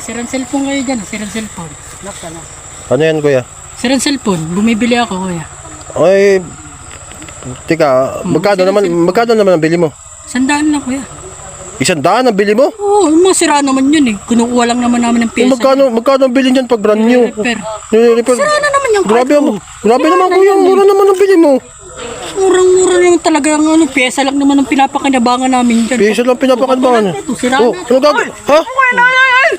Sirang cellphone kayo dyan, sirang cellphone. Lock ka na. Ano yan, kuya? Sirang cellphone, bumibili ako kuya. Ay, tika, magkano naman ang bili mo? 100 lang kuya. 100 ang bili mo? Oo, masira naman yun eh. Kinukuha lang naman namin ng pyesa. Magkano ang bili niyan pag brand new? Repair. Sira na naman yung Grabe naman kuya, mura naman ang bili mo. Murang-mura lang talaga ang ano, pyesa lang naman ang pinapakinabangan namin dyan. Pyesa lang pinapakinabangan. Sira Oh, na. ano gagawin? Ha?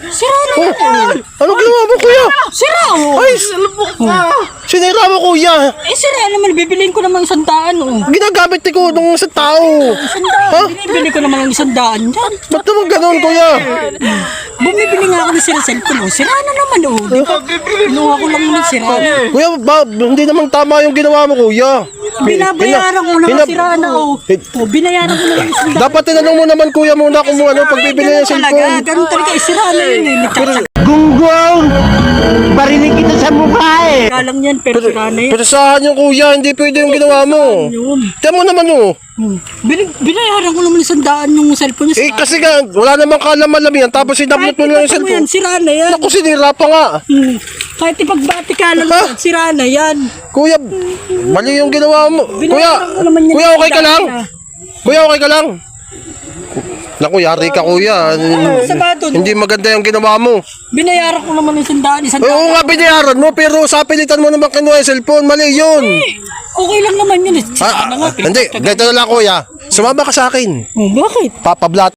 Sira na yan. Ano ginawa mo kuya? Sira oh. Ay, sinira mo kuya. Sira naman. Bibiliin ko naman 100 oh. Ginagamit ko nung sa tao. 100. Binibili ko naman ng 100 dyan. Ba't naman ganun kuya? Bumibili nga ako ng sira cellphone oh. Sira na naman oh. Di ba? Kinuha ko lang ng sira na. Kuya, hindi naman tama yung ginawa mo kuya. Binabayaran ko lang sira na oh. Binayaran ko lang ng 100. Dapat tinanong mo naman kuya muna kung ano pagbibili ng cellphone. Ganun talaga. Sira na yun eh. Gunggong! Barinig kita sa mukha eh! Kalang yan pero sira na yan. Pero saan yung kuya, hindi pwede yung ginawa mo. Tiyan mo naman oh. Binayaran ko naman 100 yung cellphone niya. Eh kasi nga, wala namang kalaman yan, tapos sinabot mo lang yung cellphone. Sira na yan. Naku, sinira pa nga. Kahit ipagbati ka lang, sira na yan. Kuya, mali yung ginawa mo. Kuya, okay ka lang? Kuya, okay ka lang? Naku, yari ka kuya. Hindi maganda yung ginawa mo. Binayaran ko naman 100. Oo nga, binayaran mo, pero sa pilitan mo naman kinuha yung cellphone, mali yun. Okay lang naman yun. Sira na nga. Hindi, ganito na lang kuya. Sumama ka sa akin. Bakit? Papablat